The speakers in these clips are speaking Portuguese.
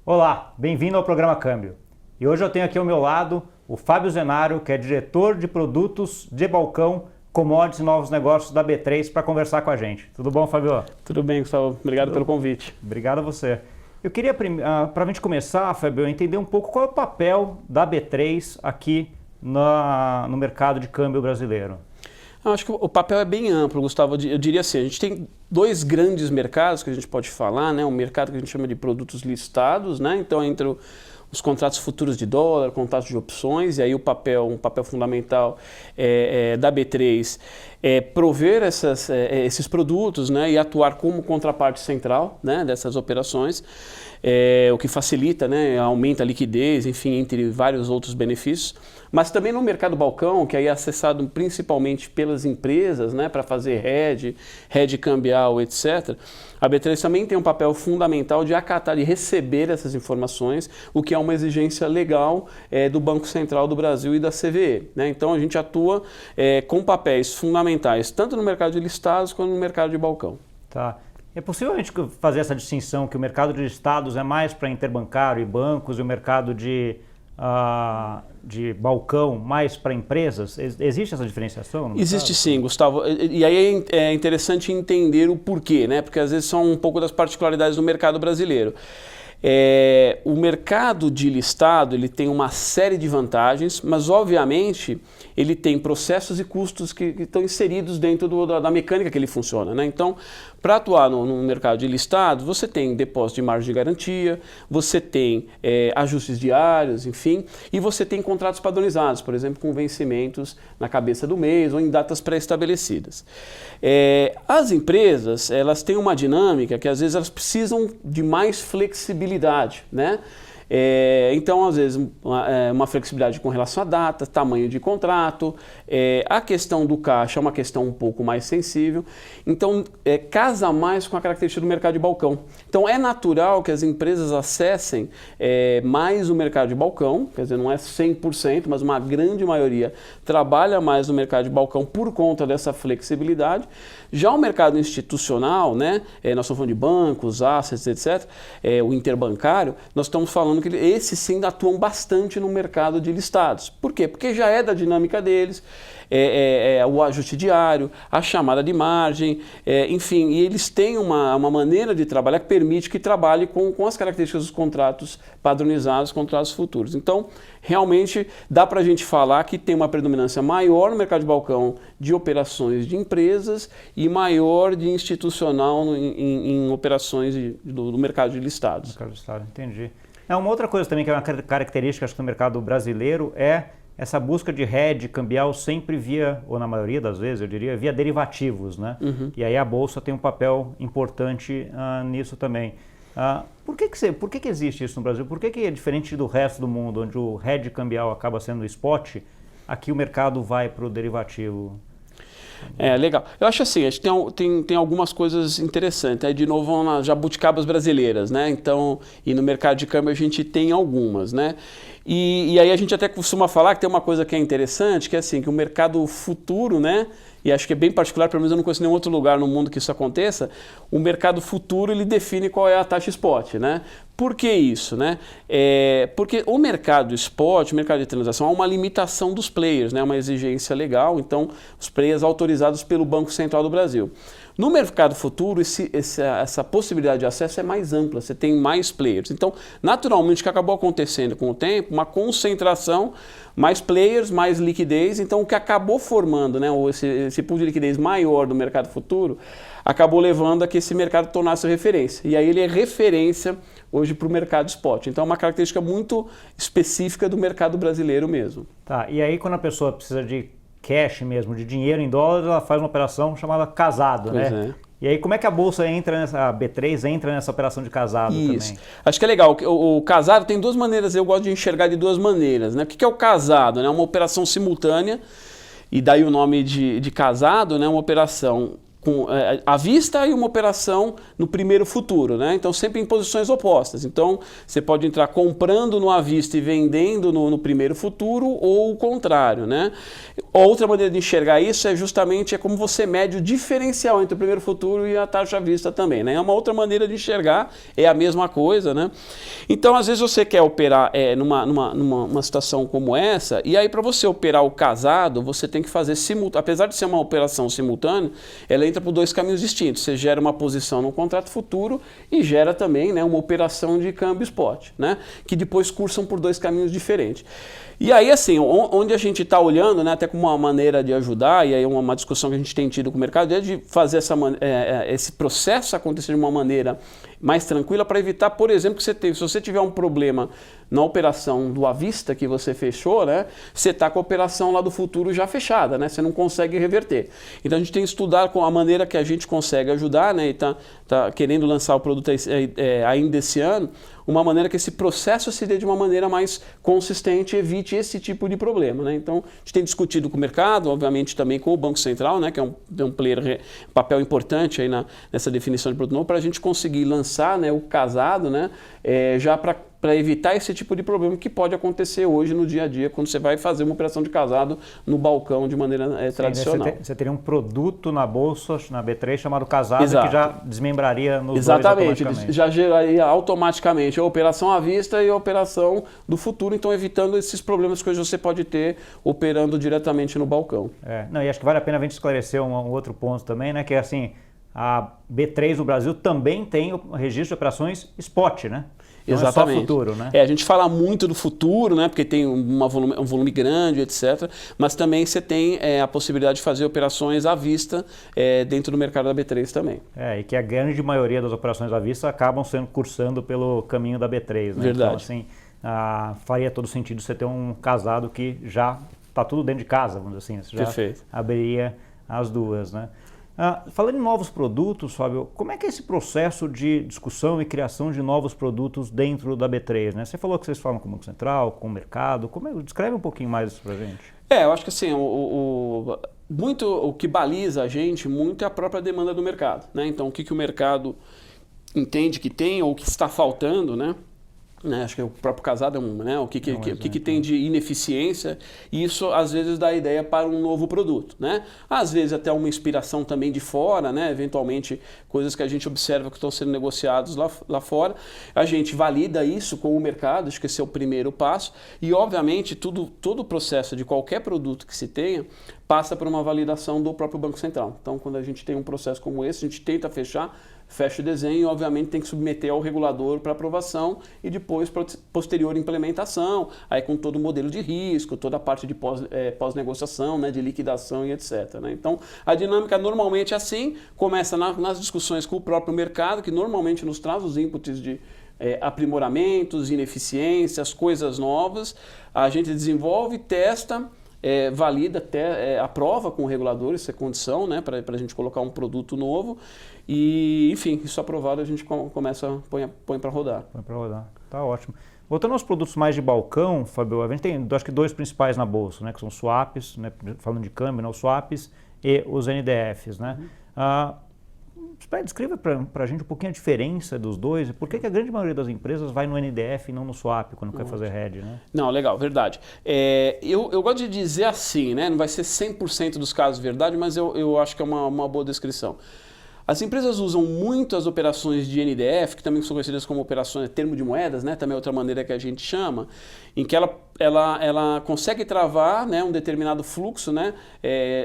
Olá, bem-vindo ao programa Câmbio. E hoje eu tenho aqui ao meu lado o Fábio Zenaro, que é diretor de produtos de balcão, commodities e novos negócios da B3, para conversar com a gente. Tudo bom, Fábio? Tudo bem, Gustavo. Obrigado pelo convite. Obrigado a você. Eu queria, para a gente começar, Fábio, entender um pouco qual é o papel da B3 aqui no mercado de câmbio brasileiro. Eu acho que o papel é bem amplo, Gustavo. Eu diria assim, a gente tem dois grandes mercados que a gente pode falar, né? Um mercado que a gente chama de produtos listados, né? Então, entre os contratos futuros de dólar, contratos de opções, e aí um papel fundamental da B3 é prover esses produtos, né? E atuar como contraparte central, né? Dessas operações. O que facilita, né, aumenta a liquidez, enfim, entre vários outros benefícios. Mas também no mercado balcão, que aí é acessado principalmente pelas empresas, né, para fazer hedge cambial, etc. A B3 também tem um papel fundamental de acatar e receber essas informações, o que é uma exigência legal do Banco Central do Brasil e da CVE. Né? Então a gente atua com papéis fundamentais, tanto no mercado de listados quanto no mercado de balcão. Tá. É possível a gente fazer essa distinção que o mercado de listados é mais para interbancário e bancos e o mercado de balcão mais para empresas? Existe essa diferenciação? Existe sim, Gustavo. E aí é interessante entender o porquê, né? Porque às vezes são um pouco das particularidades do mercado brasileiro. O mercado de listado ele tem uma série de vantagens, mas obviamente ele tem processos e custos que estão inseridos dentro da mecânica que ele funciona, né? Então, para atuar no mercado de listados, você tem depósito de margem de garantia, você tem ajustes diários, enfim, e você tem contratos padronizados, por exemplo, com vencimentos na cabeça do mês ou em datas pré-estabelecidas. As empresas, elas têm uma dinâmica que às vezes elas precisam de mais flexibilidade, né? Então, às vezes, uma flexibilidade com relação à data, tamanho de contrato, a questão do caixa é uma questão um pouco mais sensível. Então, casa mais com a característica do mercado de balcão. Então, é natural que as empresas acessem mais o mercado de balcão, quer dizer, não é 100%, mas uma grande maioria trabalha mais no mercado de balcão por conta dessa flexibilidade. Já o mercado institucional, né, nós estamos falando de bancos, assets, etc., o interbancário, nós estamos falando que esses sim atuam bastante no mercado de listados. Por quê? Porque já é da dinâmica deles, o ajuste diário, a chamada de margem, enfim, e eles têm uma maneira de trabalhar que permite que trabalhe com as características dos contratos padronizados, contratos futuros. Então, realmente dá para a gente falar que tem uma predominância maior no mercado de balcão de operações de empresas e maior de institucional em operações do mercado de listados. Mercado de listado, entendi. Uma outra coisa também que é uma característica acho, do mercado brasileiro é essa busca de hedge cambial sempre via, ou na maioria das vezes eu diria, via derivativos, né? Uhum. E aí a Bolsa tem um papel importante nisso também. Por que existe isso no Brasil? Por que é diferente do resto do mundo, onde o hedge cambial acaba sendo o spot, aqui o mercado vai para o derivativo? Legal. Eu acho assim, acho que tem algumas coisas interessantes. Aí, de novo, vão nas jabuticabas brasileiras, né? Então, e no mercado de câmbio a gente tem algumas, né? E aí a gente até costuma falar que tem uma coisa que é interessante, que é assim, que o mercado futuro, né? E acho que é bem particular, pelo menos eu não conheço nenhum outro lugar no mundo que isso aconteça, o mercado futuro ele define qual é a taxa spot, né? Por que isso, né? Porque o mercado spot, o mercado de transação, há uma limitação dos players, né? Uma exigência legal, então os players autorizados pelo Banco Central do Brasil. No mercado futuro, essa possibilidade de acesso é mais ampla, você tem mais players. Então, naturalmente, o que acabou acontecendo com o tempo, uma concentração, mais players, mais liquidez. Então, o que acabou formando, né, esse pool de liquidez maior do mercado futuro, acabou levando a que esse mercado tornasse referência. E aí ele é referência hoje para o mercado spot. Então, é uma característica muito específica do mercado brasileiro mesmo. Tá, e aí quando a pessoa precisa de cash mesmo, de dinheiro em dólares, ela faz uma operação chamada casado, né? E aí como é que a Bolsa entra a B3 entra nessa operação de casado também? Acho que é legal. O casado tem duas maneiras, eu gosto de enxergar de duas maneiras, né? O que é o casado? Né? Uma operação simultânea, e daí o nome de casado, né? Uma operação à vista e uma operação no primeiro futuro, né? Então sempre em posições opostas. Então você pode entrar comprando no à vista e vendendo no primeiro futuro ou o contrário, né? Outra maneira de enxergar isso é justamente como você mede o diferencial entre o primeiro futuro e a taxa à vista também, né? É uma outra maneira de enxergar, é a mesma coisa, né? Então às vezes você quer operar numa situação como essa, e aí para você operar o casado, você tem que fazer apesar de ser uma operação simultânea, ela entra por dois caminhos distintos. Você gera uma posição no contrato futuro e gera também, né, uma operação de câmbio spot, né, que depois cursam por dois caminhos diferentes. E aí, assim, onde a gente está olhando, né, até como uma maneira de ajudar, e aí uma discussão que a gente tem tido com o mercado, é de fazer esse processo acontecer de uma maneira mais tranquila para evitar, por exemplo, que se você tiver um problema na operação do à vista que você fechou, né, você está com a operação lá do futuro já fechada, né, você não consegue reverter. Então a gente tem que estudar com a maneira que a gente consegue ajudar, né, e tá querendo lançar o produto ainda esse ano, uma maneira que esse processo se dê de uma maneira mais consistente e evite esse tipo de problema, né? Então, a gente tem discutido com o mercado, obviamente também com o Banco Central, né, que é um player, papel importante aí nessa definição de produto novo, para a gente conseguir lançar, né, o casado, né, já para evitar esse tipo de problema que pode acontecer hoje no dia a dia, quando você vai fazer uma operação de casado no balcão de maneira tradicional. Você teria um produto na bolsa, na B3, chamado casado, Exato. Que já desmembraria nos Exatamente, dois automaticamente. já geraria automaticamente a operação à vista e a operação do futuro, então evitando esses problemas que hoje você pode ter operando diretamente no balcão. Não, e acho que vale a pena a gente esclarecer um outro ponto também, né, que é assim, a B3 no Brasil também tem o registro de operações spot, né? Não Exatamente. É só futuro, né? A gente fala muito do futuro, né? Porque tem um volume grande, etc. Mas também você tem a possibilidade de fazer operações à vista dentro do mercado da B3 também. E que a grande maioria das operações à vista acabam cursando pelo caminho da B3, né? Verdade. Então, assim, faria todo sentido você ter um casado que já está tudo dentro de casa, vamos dizer assim. Você já Perfeito. abriria as duas, né? Falando em novos produtos, Fábio, como é que é esse processo de discussão e criação de novos produtos dentro da B3, né? Você falou que vocês falam com o Banco Central, com o mercado, descreve um pouquinho mais isso pra gente. Eu acho que assim, muito o que baliza a gente muito é a própria demanda do mercado, né? Então, o que o mercado entende que tem ou que está faltando, né? Acho que o próprio casado é né? O que tem de ineficiência, e isso às vezes dá ideia para um novo produto, né? Às vezes até uma inspiração também de fora, né? Eventualmente coisas que a gente observa que estão sendo negociados lá fora, a gente valida isso com o mercado, acho que esse é o primeiro passo, e obviamente todo o processo de qualquer produto que se tenha passa por uma validação do próprio Banco Central. Então, quando a gente tem um processo como esse, a gente tenta fecha o desenho e, obviamente, tem que submeter ao regulador para aprovação e depois posterior implementação, aí com todo o modelo de risco, toda a parte de pós-negociação, né, de liquidação e etc. Né? Então, a dinâmica normalmente é assim, começa nas discussões com o próprio mercado, que normalmente nos traz os inputs de aprimoramentos, ineficiências, coisas novas, a gente desenvolve, testa, valida, até aprova com o regulador, isso é condição, né, para a gente colocar um produto novo e, enfim, isso aprovado a gente põe para rodar. Põe para rodar, tá ótimo. Voltando aos produtos mais de balcão, Fábio, a gente tem acho que dois principais na bolsa, né, que são os swaps, né, falando de câmbio, né, os swaps e os NDFs, né. Descreva para a gente um pouquinho a diferença dos dois e por que a grande maioria das empresas vai no NDF e não no swap quando quer fazer hedge, né? Não, legal, verdade. Eu gosto de dizer assim, né? Não vai ser 100% dos casos verdade, mas eu acho que é uma boa descrição. As empresas usam muito as operações de NDF, que também são conhecidas como operações termo de moedas, né? Também é outra maneira que a gente chama, em que ela consegue travar, né, um determinado fluxo, né,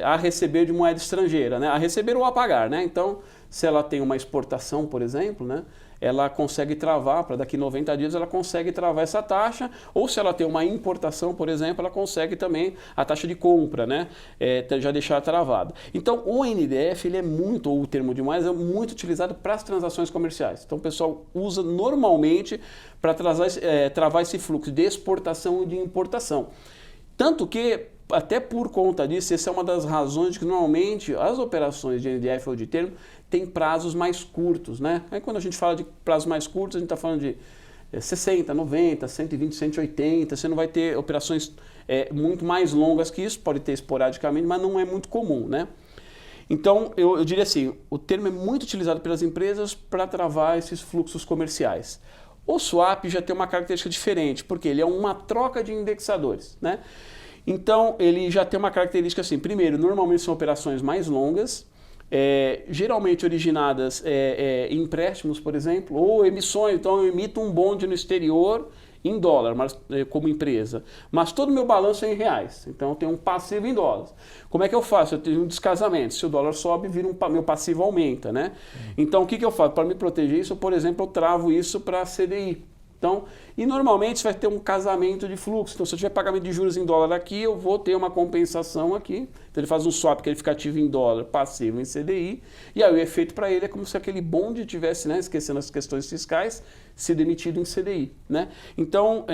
a receber de moeda estrangeira, né? A receber ou a pagar, né? Então, se ela tem uma exportação, por exemplo, né, ela consegue travar, para daqui 90 dias ela consegue travar essa taxa, ou se ela tem uma importação, por exemplo, ela consegue também a taxa de compra, né, já deixar travada. Então o NDF, ele é muito, ou o termo de moedas, é muito utilizado para as transações comerciais. Então o pessoal usa normalmente para travar esse fluxo de exportação e de importação. Tanto que, até por conta disso, essa é uma das razões de que normalmente as operações de NDF ou de termo têm prazos mais curtos, né? Aí quando a gente fala de prazos mais curtos, a gente está falando de 60, 90, 120, 180, você não vai ter operações muito mais longas que isso, pode ter esporadicamente, mas não é muito comum, né? Então, eu diria assim, o termo é muito utilizado pelas empresas para travar esses fluxos comerciais. O swap já tem uma característica diferente, porque ele é uma troca de indexadores, né? Então, ele já tem uma característica assim, primeiro, normalmente são operações mais longas, geralmente originadas em empréstimos, por exemplo, ou emissões. Então, eu emito um bonde no exterior em dólar, mas, como empresa, mas todo o meu balanço é em reais, então eu tenho um passivo em dólares. Como é que eu faço? Eu tenho um descasamento, se o dólar sobe, meu passivo aumenta, né? Então o que eu faço? Para me proteger isso, por exemplo, eu travo isso para CDI. Então, e normalmente você vai ter um casamento de fluxo. Então, se eu tiver pagamento de juros em dólar aqui, eu vou ter uma compensação aqui. Então, ele faz um swap que ele fica ativo em dólar, passivo em CDI. E aí o efeito para ele é como se aquele bonde tivesse, né, esquecendo as questões fiscais, sido emitido em CDI, né? Então,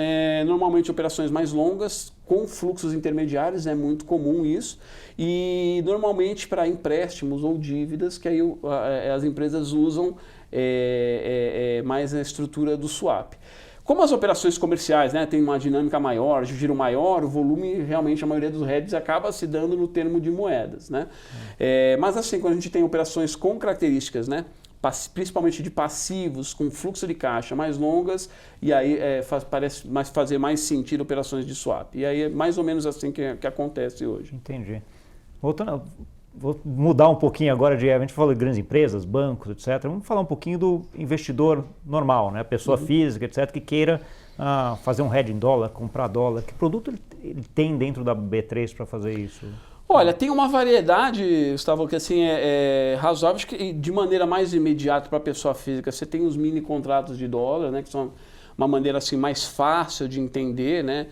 normalmente operações mais longas, com fluxos intermediários, é muito comum isso. E normalmente para empréstimos ou dívidas, que aí as empresas usam mais a estrutura do swap. Como as operações comerciais, né, tem uma dinâmica maior, de giro maior, o volume, realmente a maioria dos hedges acaba se dando no termo de moedas, né? Mas assim, quando a gente tem operações com características, né, principalmente de passivos, com fluxo de caixa mais longas, e aí parece fazer mais sentido operações de swap. E aí é mais ou menos assim que acontece hoje. Entendi. Voltando, vou mudar um pouquinho agora, a gente falou de grandes empresas, bancos, etc. Vamos falar um pouquinho do investidor normal, né? Pessoa física, etc., que queira fazer um hedge em dólar, comprar dólar. Que produto ele tem dentro da B3 para fazer isso? Olha, tem uma variedade, Gustavo, que assim é razoável, acho que de maneira mais imediata para a pessoa física. Você tem os mini contratos de dólar, né, que são uma maneira assim mais fácil de entender, né,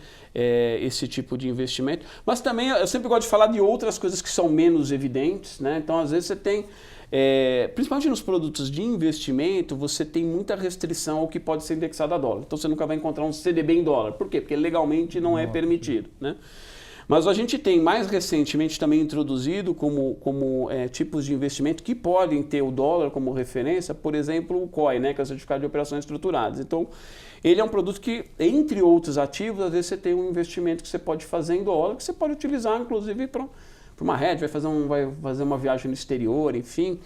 esse tipo de investimento. Mas também eu sempre gosto de falar de outras coisas que são menos evidentes, né? Então às vezes você tem, principalmente nos produtos de investimento, você tem muita restrição ao que pode ser indexado a dólar. Então você nunca vai encontrar um CDB em dólar. Por quê? Porque legalmente não é permitido, né? Mas a gente tem mais recentemente também introduzido como tipos de investimento que podem ter o dólar como referência, por exemplo, o COI, né, que é o Certificado de Operações Estruturadas. Então, ele é um produto que, entre outros ativos, às vezes você tem um investimento que você pode fazer em dólar, que você pode utilizar, inclusive, para uma hedge, vai fazer uma viagem no exterior, enfim.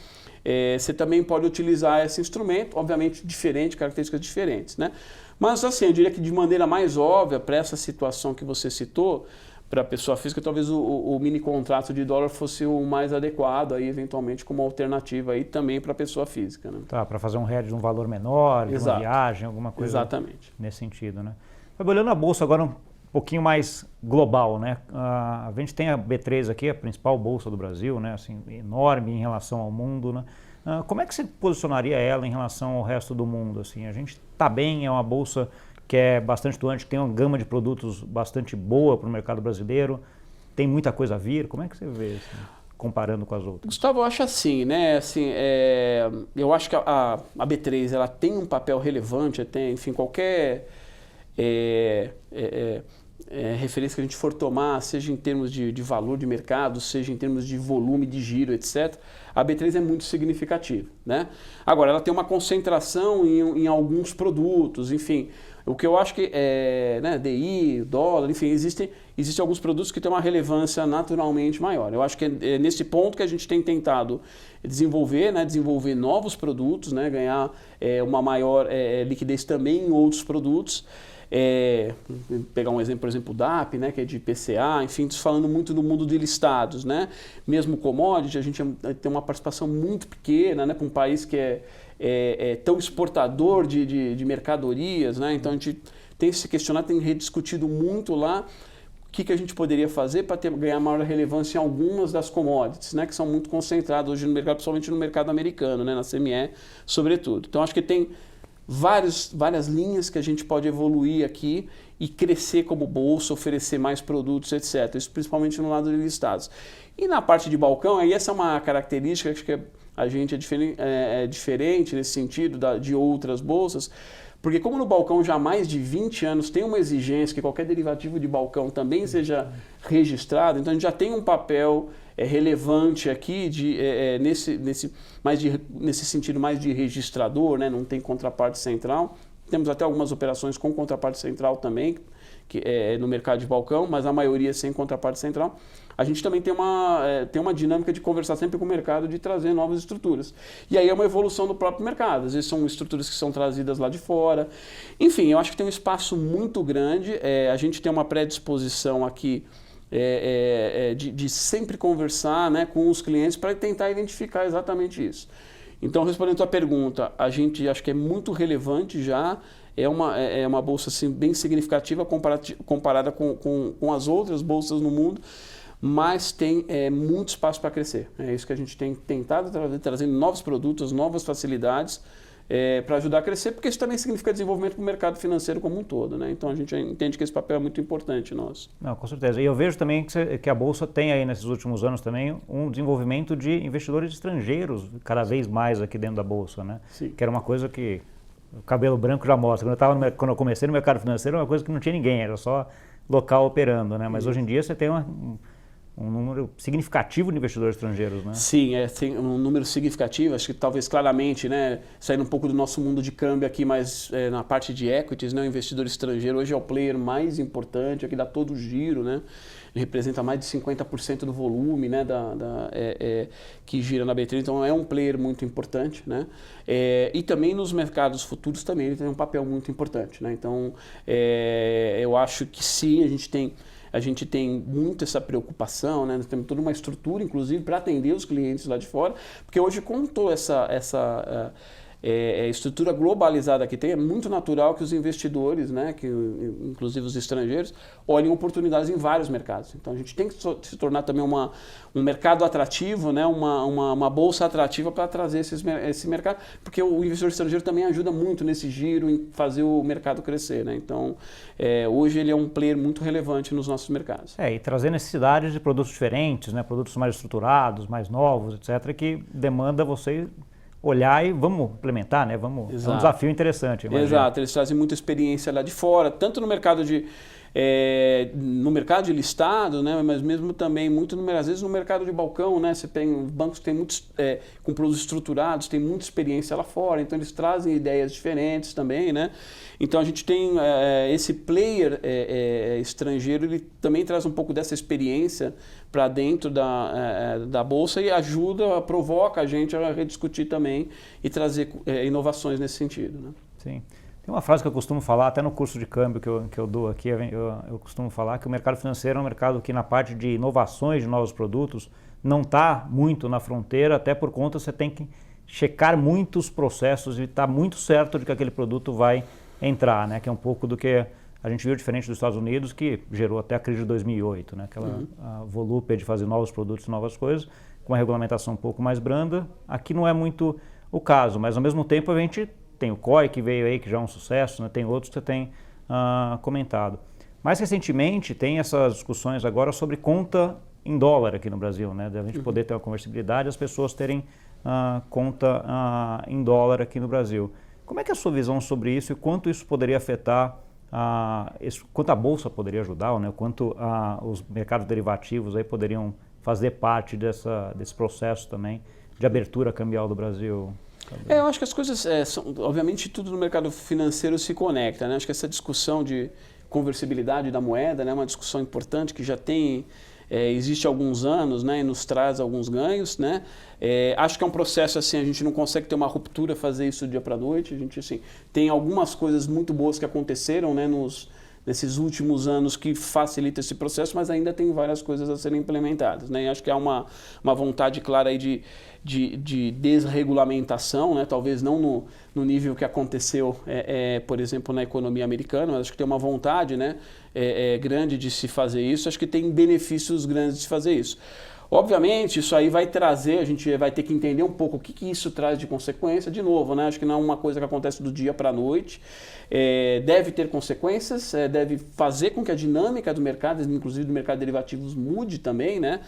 Você também pode utilizar esse instrumento, obviamente diferente, características diferentes, né? Mas, assim, eu diria que de maneira mais óbvia, para essa situação que você citou, para a pessoa física, talvez o mini contrato de dólar fosse o mais adequado, aí, eventualmente, como alternativa aí, também para a pessoa física. Né? Tá, para fazer um hedge de um valor menor, de uma viagem, alguma coisa. Exatamente. Nesse sentido, né? Olhando a bolsa agora um pouquinho mais global, né? A gente tem a B3 aqui, a principal bolsa do Brasil, né? Assim, enorme em relação ao mundo, né? Como é que você posicionaria ela em relação ao resto do mundo? Assim, a gente está bem, é uma bolsa que é bastante atuante, que tem uma gama de produtos bastante boa para o mercado brasileiro, tem muita coisa a vir. Como é que você vê, assim, comparando com as outras? Gustavo, eu acho assim, né? Assim, eu acho que a B3 ela tem um papel relevante, enfim, qualquer referência que a gente for tomar, seja em termos de valor de mercado, seja em termos de volume de giro, etc., a B3 é muito significativa, né? Agora, ela tem uma concentração em alguns produtos, enfim. O que eu acho que né, DI, dólar, enfim, existem alguns produtos que têm uma relevância naturalmente maior. Eu acho que é nesse ponto que a gente tem tentado desenvolver novos produtos, né, ganhar uma maior liquidez também em outros produtos. Pegar um exemplo, por exemplo, o DAP, né, que é de PCA, enfim, falando muito do mundo de listados, né? Mesmo commodity, a gente tem uma participação muito pequena, né, para um país que é tão exportador de mercadorias, né? Então a gente tem se questionado, tem rediscutido muito lá o que a gente poderia fazer para ganhar maior relevância em algumas das commodities, né, que são muito concentradas hoje no mercado, principalmente no mercado americano, né, na CME, sobretudo. Então acho que tem várias linhas que a gente pode evoluir aqui e crescer como bolsa, oferecer mais produtos, etc. Isso principalmente no lado de listados. E na parte de balcão, aí essa é uma característica, acho que a gente é diferente nesse sentido de outras bolsas, porque como no balcão já há mais de 20 anos tem uma exigência que qualquer derivativo de balcão também seja registrado, então a gente já tem um papel relevante aqui nesse sentido mais de registrador, né? Não tem contraparte central. Temos até algumas operações com contraparte central também, que é no mercado de balcão, mas a maioria sem contraparte central. A gente também tem uma dinâmica de conversar sempre com o mercado, de trazer novas estruturas. E aí é uma evolução do próprio mercado. Às vezes são estruturas que são trazidas lá de fora. Enfim, eu acho que tem um espaço muito grande. A gente tem uma predisposição aqui de sempre conversar, né, com os clientes para tentar identificar exatamente isso. Então, respondendo a tua pergunta, a gente acha que é muito relevante já. É uma bolsa assim, bem significativa comparada com as outras bolsas no mundo, mas tem muito espaço para crescer. É isso que a gente tem tentado trazendo novos produtos, novas facilidades para ajudar a crescer, porque isso também significa desenvolvimento para o mercado financeiro como um todo, né? Então a gente entende que esse papel é muito importante nosso. Não, com certeza. E eu vejo também que a Bolsa tem aí nesses últimos anos também um desenvolvimento de investidores estrangeiros cada vez mais aqui dentro da Bolsa, né? Sim. Que era uma coisa que o cabelo branco já mostra. Quando eu comecei no mercado financeiro, era uma coisa que não tinha ninguém, era só local operando, né? Mas hoje em dia você tem um número significativo de investidores estrangeiros, né? Sim, tem um número significativo, acho que talvez claramente, né, saindo um pouco do nosso mundo de câmbio aqui, mas na parte de equities, né, o investidor estrangeiro hoje é o player mais importante, aqui dá todo o giro, né? Ele representa mais de 50% do volume, né, que gira na B3, então é um player muito importante, né? E também nos mercados futuros também ele tem um papel muito importante, né? Então eu acho que sim, a gente tem muito essa preocupação, né? Nós temos toda uma estrutura, inclusive, para atender os clientes lá de fora, porque hoje, com toda essa estrutura globalizada que tem, é muito natural que os investidores, né, inclusive os estrangeiros, olhem oportunidades em vários mercados. Então a gente tem que se tornar também um mercado atrativo, né, uma bolsa atrativa para trazer esse mercado, porque o investidor estrangeiro também ajuda muito nesse giro, em fazer o mercado crescer, né? Então hoje ele é um player muito relevante nos nossos mercados. E trazer necessidades de produtos diferentes, né, produtos mais estruturados, mais novos, etc., que demanda você olhar e vamos implementar, né? É um desafio interessante. Imagino. Exato, eles trazem muita experiência lá de fora, tanto no mercado de listado, né? Mas mesmo também muito às vezes no mercado de balcão, né? Você tem bancos que têm muitos com produtos estruturados, tem muita experiência lá fora, então eles trazem ideias diferentes também, né? Então a gente tem esse player estrangeiro, ele também traz um pouco dessa experiência para dentro da bolsa e provoca a gente a rediscutir também e trazer inovações nesse sentido, né? Sim. Tem uma frase que eu costumo falar, até no curso de câmbio que eu dou aqui, eu costumo falar que o mercado financeiro é um mercado que na parte de inovações de novos produtos não está muito na fronteira, até por conta você tem que checar muitos processos e estar muito certo de que aquele produto vai entrar, né? Que é um pouco do que a gente viu diferente dos Estados Unidos, que gerou até a crise de 2008, né? Aquela volúpia de fazer novos produtos e novas coisas, com uma regulamentação um pouco mais branda. Aqui não é muito o caso, mas ao mesmo tempo a gente tem o COI que veio aí, que já é um sucesso, né? Tem outros que você tem comentado. Mais recentemente tem essas discussões agora sobre conta em dólar aqui no Brasil, né? Da gente poder ter uma conversibilidade, as pessoas terem conta em dólar aqui no Brasil. Como é que é a sua visão sobre isso e quanto isso poderia afetar, quanto a Bolsa poderia ajudar, né? Quanto os mercados derivativos aí poderiam fazer parte desse processo também de abertura cambial do Brasil? Eu acho que as coisas, obviamente tudo no mercado financeiro se conecta, né? Acho que essa discussão de conversibilidade da moeda, né, é uma discussão importante que já existe há alguns anos, né, e nos traz alguns ganhos, né? Acho que é um processo assim, a gente não consegue ter uma ruptura, fazer isso do dia para a noite. A gente assim, tem algumas coisas muito boas que aconteceram, né, nesses últimos anos que facilita esse processo, mas ainda tem várias coisas a serem implementadas, né? E acho que há uma vontade clara aí de desregulamentação, né? Talvez não no nível que aconteceu, por exemplo, na economia americana, mas acho que tem uma vontade, né, grande de se fazer isso. Acho que tem benefícios grandes de fazer isso. Obviamente, isso aí vai trazer, a gente vai ter que entender um pouco o que isso traz de consequência. De novo, né? Acho que não é uma coisa que acontece do dia para a noite. Deve ter consequências, deve fazer com que a dinâmica do mercado, inclusive do mercado de derivativos, mude também, né?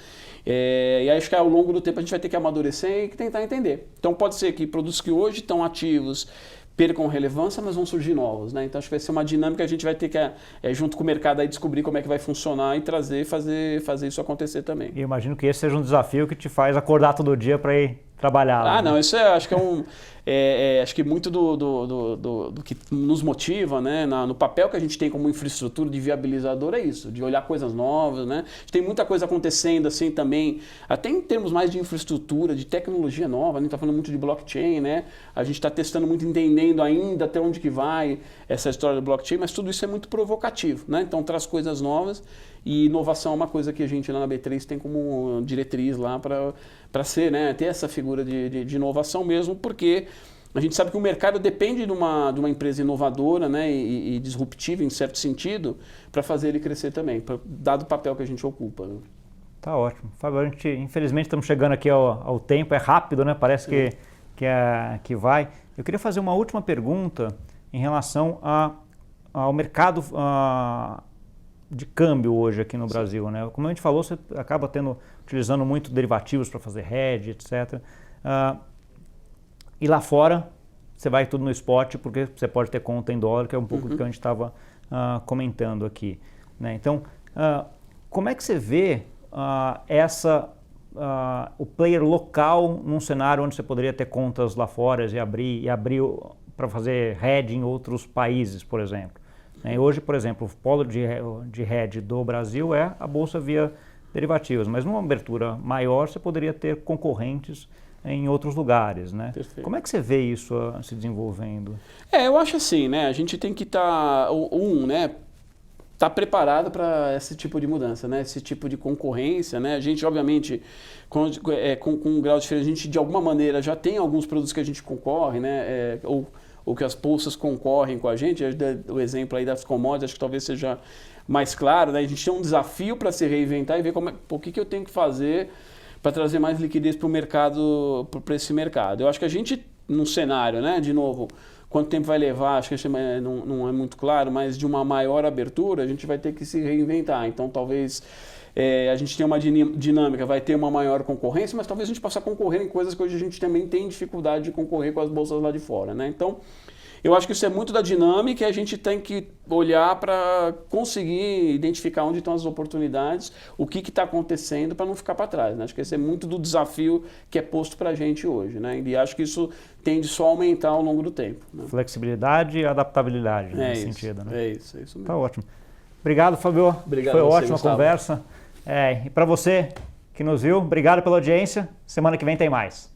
E acho que ao longo do tempo a gente vai ter que amadurecer e tentar entender. Então pode ser que produtos que hoje estão ativos percam relevância, mas vão surgir novos, né? Então acho que vai ser uma dinâmica que a gente vai ter que, junto com o mercado, aí, descobrir como é que vai funcionar e fazer isso acontecer também. E eu imagino que esse seja um desafio que te faz acordar todo dia para ir trabalhar lá. Não, isso acho que acho que muito do que nos motiva, né, no papel que a gente tem como infraestrutura de viabilizador é isso, de olhar coisas novas, né? A gente tem muita coisa acontecendo assim também, até em termos mais de infraestrutura, de tecnologia nova, a gente está falando muito de blockchain, né? A gente está testando muito, entendendo ainda até onde que vai essa história do blockchain, mas tudo isso é muito provocativo, né? Então traz coisas novas e inovação é uma coisa que a gente lá na B3 tem como diretriz lá para ser, né, ter essa figura de inovação mesmo, porque a gente sabe que o mercado depende de uma empresa inovadora, né, e disruptiva em certo sentido, para fazer ele crescer também, dado o papel que a gente ocupa. Né? Tá ótimo. Fábio, a gente, infelizmente estamos chegando aqui ao tempo, é rápido, né? Parece que vai. Eu queria fazer uma última pergunta em relação ao mercado de câmbio hoje aqui no Brasil, né? Como a gente falou, você acaba utilizando muito derivativos para fazer hedge, etc. E lá fora, você vai tudo no spot, porque você pode ter conta em dólar, que é um pouco do que a gente estava comentando aqui. Né? Então, como é que você vê o player local num cenário onde você poderia ter contas lá fora e abrir para fazer hedge em outros países, por exemplo? Hoje, por exemplo, o polo de hedge do Brasil é a bolsa via derivativos, mas numa abertura maior você poderia ter concorrentes em outros lugares, né? Perfeito. Como é que você vê isso se desenvolvendo? Eu acho assim, né? A gente tem que estar, né? Tá preparado para esse tipo de mudança, né? Esse tipo de concorrência, né? A gente, obviamente, com um grau diferente, a gente de alguma maneira já tem alguns produtos que a gente concorre, né? Ou que as bolsas concorrem com a gente. O exemplo aí das commodities, acho que talvez seja mais claro, né? A gente tem um desafio para se reinventar e ver o que eu tenho que fazer para trazer mais liquidez para o mercado, para esse mercado. Eu acho que a gente, num cenário, né? De novo, quanto tempo vai levar, acho que não é muito claro, mas de uma maior abertura, a gente vai ter que se reinventar. Então, talvez a gente tenha uma dinâmica, vai ter uma maior concorrência, mas talvez a gente possa concorrer em coisas que hoje a gente também tem dificuldade de concorrer com as bolsas lá de fora, né? Então, eu acho que isso é muito da dinâmica e a gente tem que olhar para conseguir identificar onde estão as oportunidades, o que está acontecendo para não ficar para trás. Né? Acho que esse é muito do desafio que é posto para a gente hoje. Né? E acho que isso tende só a aumentar ao longo do tempo. Né? Flexibilidade e adaptabilidade nesse sentido. Né? É isso mesmo. Tá ótimo. Obrigado, Fábio. Obrigado. Foi ótima a conversa. E para você que nos viu, obrigado pela audiência. Semana que vem tem mais.